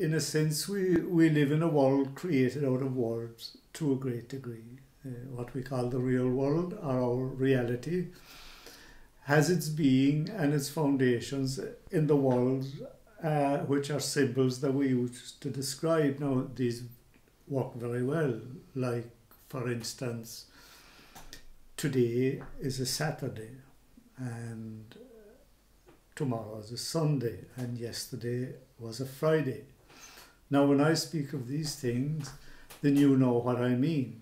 in a sense, we live in a world created out of words to a great degree. What we call the real world, or our reality, has its being and its foundations in the world, which are symbols that we use to describe. Now, these work very well. Like, for instance, today is a Saturday, and tomorrow is a Sunday, and yesterday was a Friday. Now, when I speak of these things, then you know what I mean.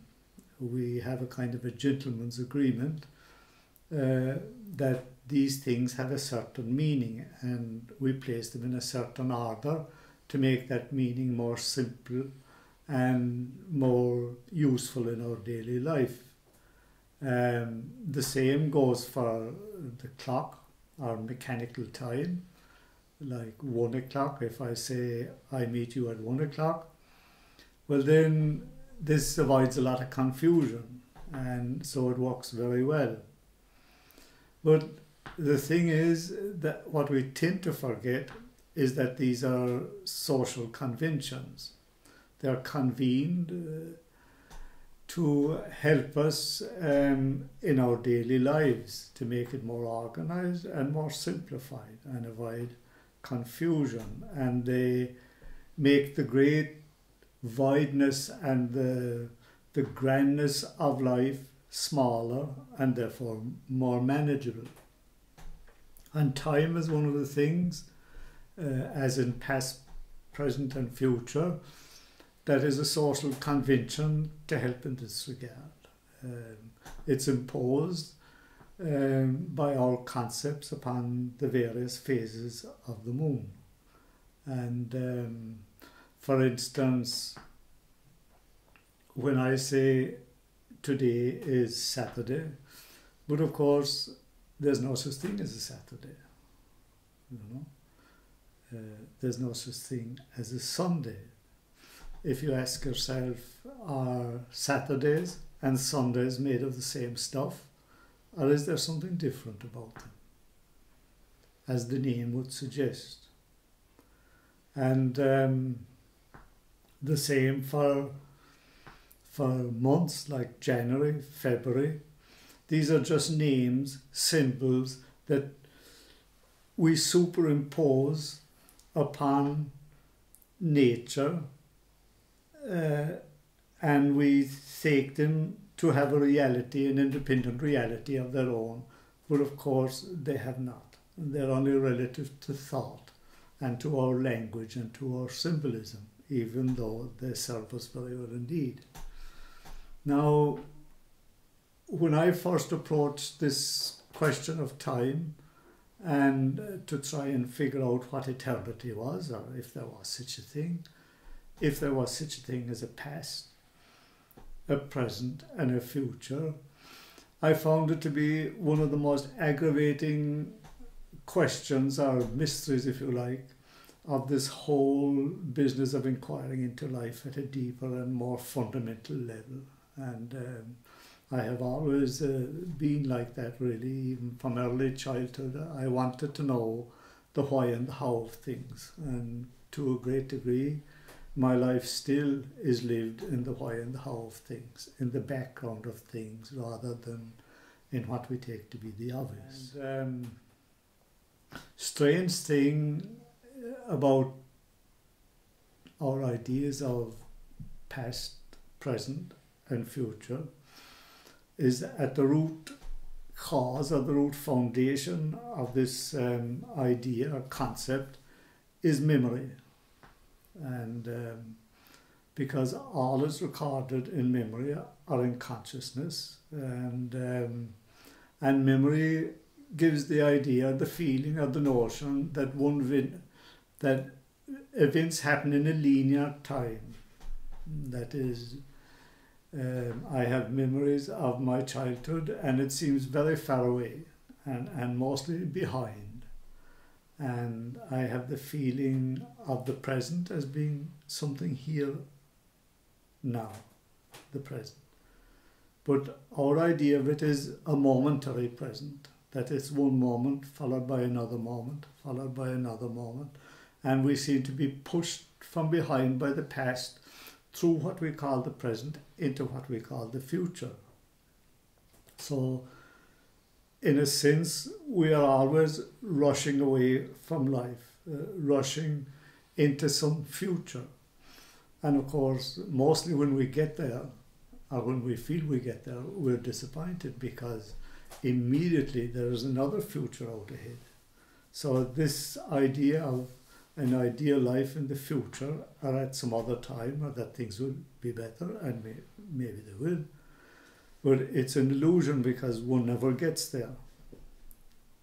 We have a kind of a gentleman's agreement that these things have a certain meaning, and we place them in a certain order to make that meaning more simple and more useful in our daily life. The same goes for the clock or mechanical time. Like 1 o'clock, if I say I meet you at 1 o'clock, well, then this avoids a lot of confusion, and so it works very well. But the thing is that what we tend to forget is that these are social conventions. They are convened to help us in our daily lives, to make it more organized and more simplified and avoid confusion. And they make the great wideness and the grandness of life smaller and therefore more manageable. And time is one of the things, as in past, present and future, that is a social convention to help in this regard. It's imposed by our concepts upon the various phases of the moon. And for instance, when I say today is Saturday, but of course there's no such thing as a Saturday, you know. There's no such thing as a Sunday. If you ask yourself, are Saturdays and Sundays made of the same stuff, or is there something different about them, as the name would suggest? And the same for months like January, February. These are just names, symbols that we superimpose upon nature, and we take them to have a reality, an independent reality of their own. But of course they have not. They're only relative to thought and to our language and to our symbolism, even though they serve us very well indeed. Now, when I first approached this question of time and to try and figure out what eternity was, or if there was such a thing, if there was such a thing as a past, a present and a future, I found it to be one of the most aggravating questions, or mysteries if you like, of this whole business of inquiring into life at a deeper and more fundamental level. And I have always been like that, really, even from early childhood. I wanted to know the why and the how of things, and to a great degree my life still is lived in the why and the how of things, in the background of things, rather than in what we take to be the obvious. And strange thing about our ideas of past, present and future is at the root cause or the root foundation of this idea or concept is memory. And because all is recorded in memory or in consciousness, and memory gives the idea, the feeling, or the notion that that events happen in a linear time. That is, I have memories of my childhood, and it seems very far away and mostly behind. And I have the feeling of the present as being something here now, the present. But our idea of it is a momentary present, that it's one moment followed by another moment, followed by another moment. And we seem to be pushed from behind by the past through what we call the present into what we call the future. So, in a sense, we are always rushing away from life, rushing into some future. And of course, mostly when we get there, or when we feel we get there, we're disappointed because immediately there is another future out ahead. So this idea of an ideal life in the future or at some other time, or that things will be better, and maybe they will, but it's an illusion because one never gets there.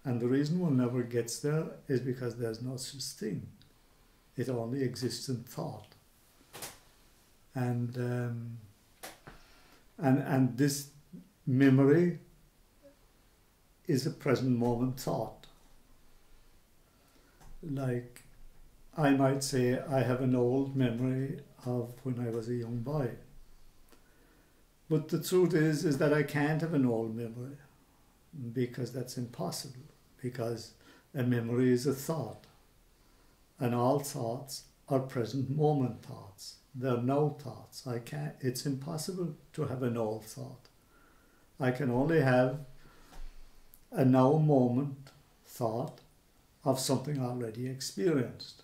And the reason one never gets there is because there's no such thing. It only exists in thought. And this memory is a present moment thought. Like, I might say I have an old memory of when I was a young boy. But the truth is that I can't have an old memory because that's impossible, because a memory is a thought, and all thoughts are present moment thoughts. They're now thoughts. It's impossible to have an old thought. I can only have a now moment thought of something already experienced.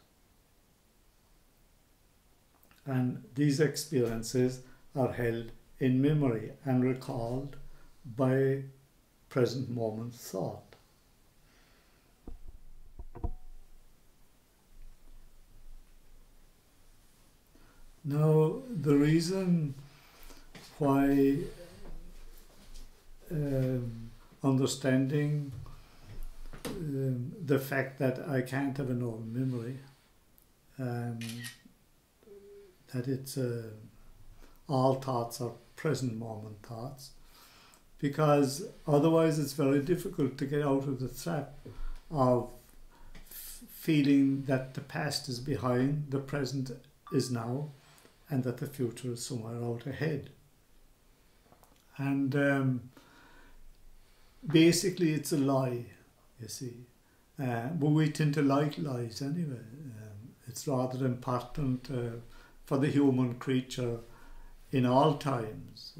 And these experiences are held in memory and recalled by present moment thought. Now, the reason why understanding the fact that I can't have an old memory, that it's all thoughts are present moment thoughts, because otherwise it's very difficult to get out of the trap of feeling that the past is behind, the present is now, and that the future is somewhere out ahead. And basically it's a lie, you see. But we tend to like lies anyway. It's rather important for the human creature in all times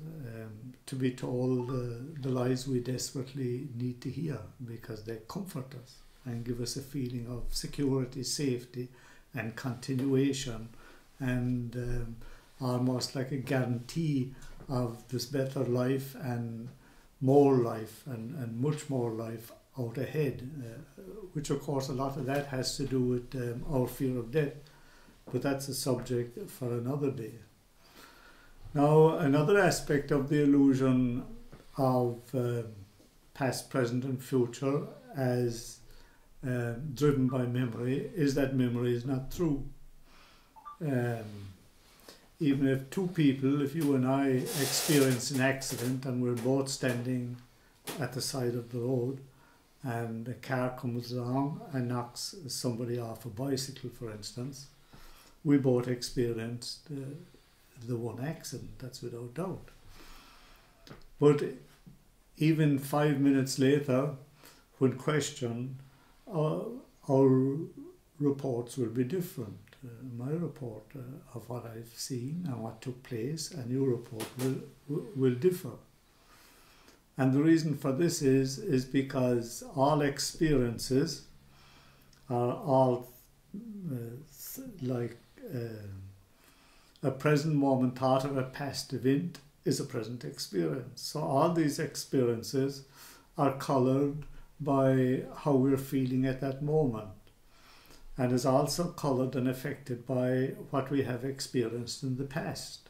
to be told the lies we desperately need to hear, because they comfort us and give us a feeling of security, safety and continuation, and almost like a guarantee of this better life and more life and much more life out ahead, which of course a lot of that has to do with our fear of death, but that's a subject for another day. Now, another aspect of the illusion of past, present and future as driven by memory is that memory is not true. Even if two people, if you and I experience an accident and we're both standing at the side of the road and a car comes along and knocks somebody off a bicycle, for instance, we both experienced the one accident, that's without doubt. But even 5 minutes later, when questioned, our reports will be different. My report of what I've seen and what took place, and your report will differ. And the reason for this is because all experiences are all like a present moment thought of a past event is a present experience. So all these experiences are coloured by how we're feeling at that moment, and is also coloured and affected by what we have experienced in the past.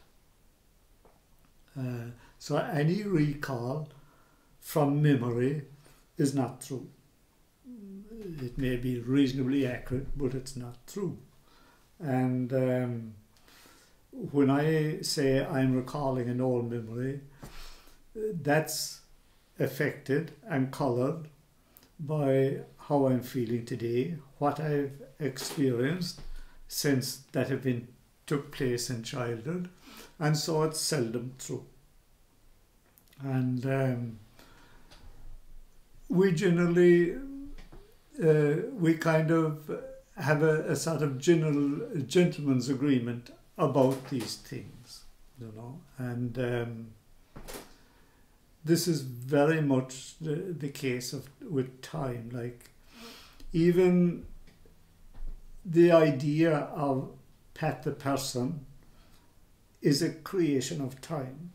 So any recall from memory is not true. It may be reasonably accurate, but it's not true. And when I say I'm recalling an old memory, that's affected and coloured by how I'm feeling today, what I've experienced since that event took place in childhood, and so it's seldom true. And we generally we kind of have a sort of general gentleman's agreement about these things, you know, and this is very much the case with time. Like, even the idea of Pat the person is a creation of time.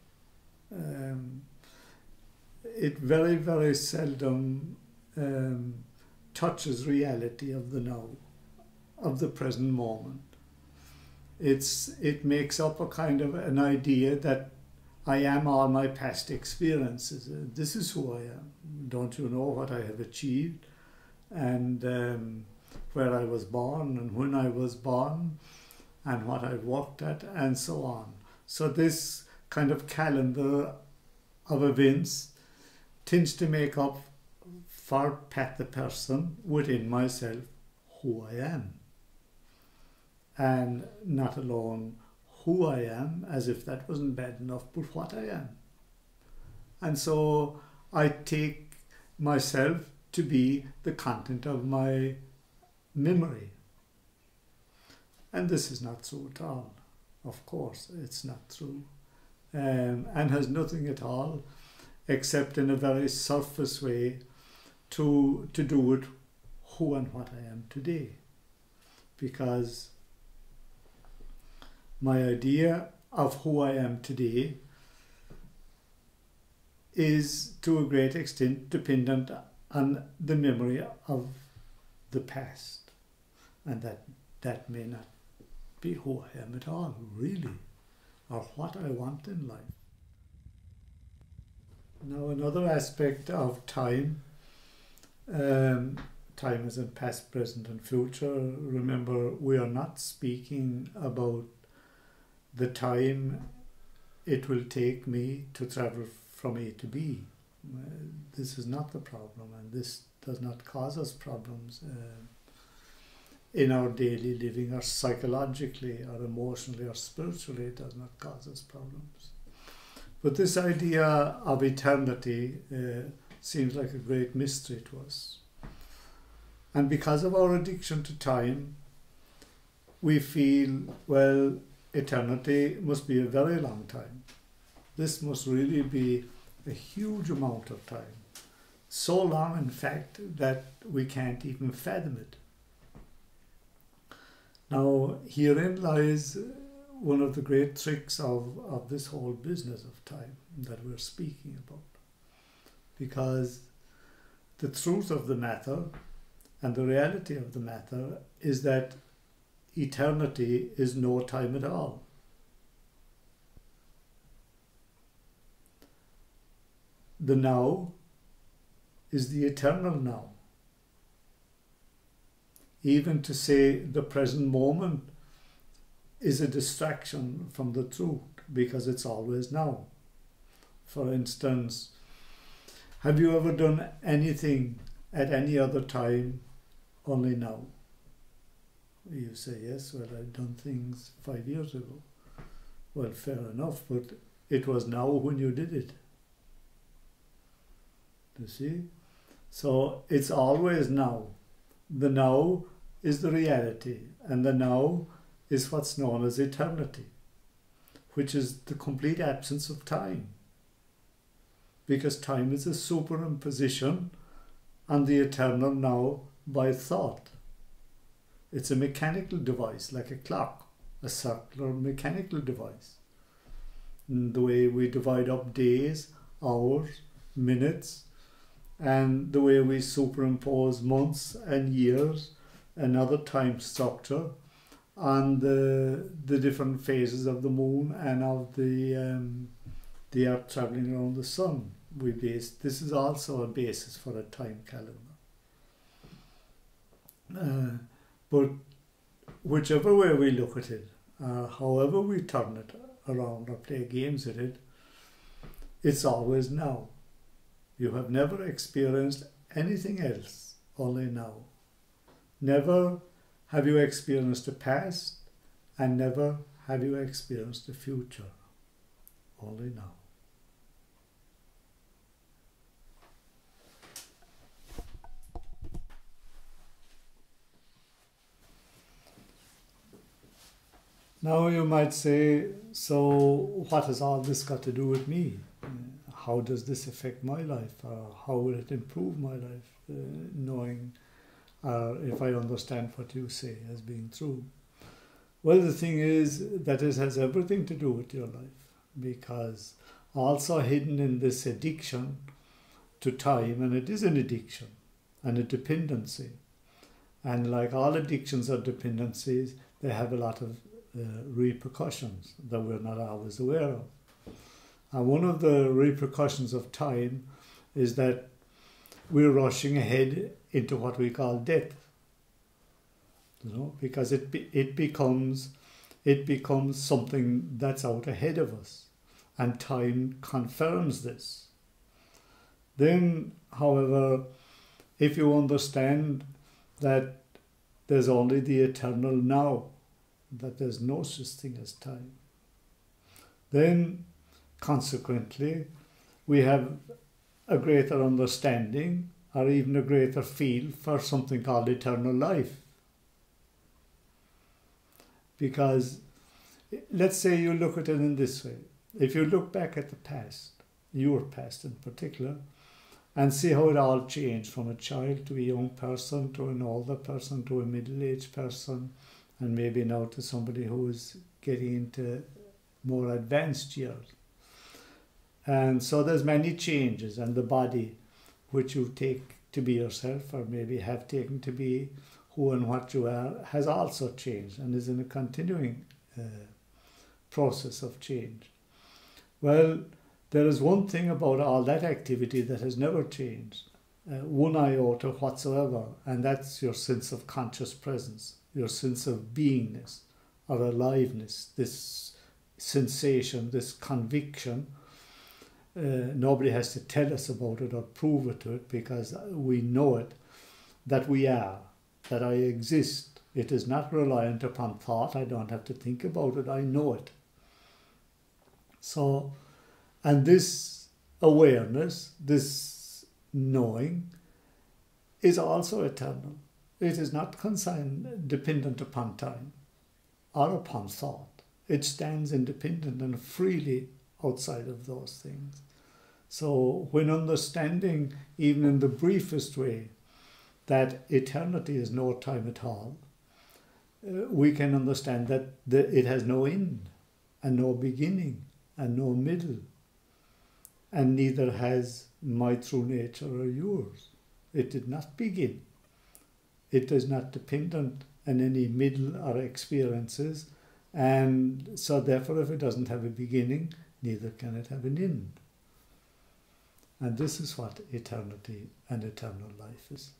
It very, very seldom touches reality of the now, of the present moment. It makes up a kind of an idea that I am all my past experiences. This is who I am. Don't you know what I have achieved, and where I was born, and when I was born, and what I worked at, and so on. So this kind of calendar of events tends to make up for Pat the person within myself who I am. And not alone who I am, as if that wasn't bad enough, but what I am. And so I take myself to be the content of my memory. And this is not true at all. Of course, it's not true. And has nothing at all, except in a very surface way, to do with who and what I am today. Because my idea of who I am today is to a great extent dependent on the memory of the past. And that may not be who I am at all, really, or what I want in life. Now, another aspect of time, time is in past, present and future. Remember, we are not speaking about the time it will take me to travel from A to B. This is not the problem, and this does not cause us problems in our daily living, or psychologically, or emotionally, or spiritually. It does not cause us problems. But this idea of eternity seems like a great mystery to us. And because of our addiction to time, we feel, well, eternity must be a very long time. This must really be a huge amount of time. So long, in fact, that we can't even fathom it. Now, herein lies one of the great tricks of this whole business of time that we're speaking about. Because the truth of the matter and the reality of the matter is that eternity is no time at all. The now is the eternal now. Even to say the present moment is a distraction from the truth, because it's always now. For instance, have you ever done anything at any other time only now? You say, yes, well, I've done things 5 years ago. Well, fair enough, but it was now when you did it. You see? So it's always now. The now is the reality, and the now is what's known as eternity, which is the complete absence of time. Because time is a superimposition on the eternal now by thought. It's a mechanical device, like a clock, a circular mechanical device. And the way we divide up days, hours, minutes, and the way we superimpose months and years, another time structure, on the different phases of the moon and of the Earth traveling around the sun. This is also a basis for a time calendar. But whichever way we look at it, however we turn it around or play games with it, it's always now. You have never experienced anything else, only now. Never have you experienced the past, and never have you experienced the future, only now. Now you might say, so what has all this got to do with me? How does this affect my life? Or how will it improve my life? Knowing, if I understand what you say as being true. Well, the thing is that it has everything to do with your life, because also hidden in this addiction to time, and it is an addiction and a dependency. And like all addictions or dependencies, they have a lot of repercussions that we're not always aware of. And one of the repercussions of time is that we're rushing ahead into what we call death. You know, because it becomes something that's out ahead of us, and time confirms this. Then, however, if you understand that there's only the eternal now, that there's no such thing as time, then consequently we have a greater understanding, or even a greater feel for something called eternal life. Because let's say you look at it in this way. If you look back at the past, your past in particular, and see how it all changed from a child to a young person, to an older person, to a middle-aged person, and maybe now to somebody who is getting into more advanced years. And so there's many changes, and the body, which you take to be yourself, or maybe have taken to be who and what you are, has also changed and is in a continuing process of change. Well, there is one thing about all that activity that has never changed, one iota whatsoever, and that's your sense of conscious presence, your sense of beingness or aliveness, this sensation, this conviction. Nobody has to tell us about it or prove it to it, because we know it, that we are, that I exist. It is not reliant upon thought. I don't have to think about it. I know it. So, and this awareness, this knowing, is also eternal. It is not dependent upon time or upon thought. It stands independent and freely outside of those things. So when understanding, even in the briefest way, that eternity is no time at all, we can understand that it has no end and no beginning and no middle, and neither has my true nature or yours. It did not begin. It is not dependent on any middle or experiences, and so therefore if it doesn't have a beginning, neither can it have an end. And this is what eternity and eternal life is.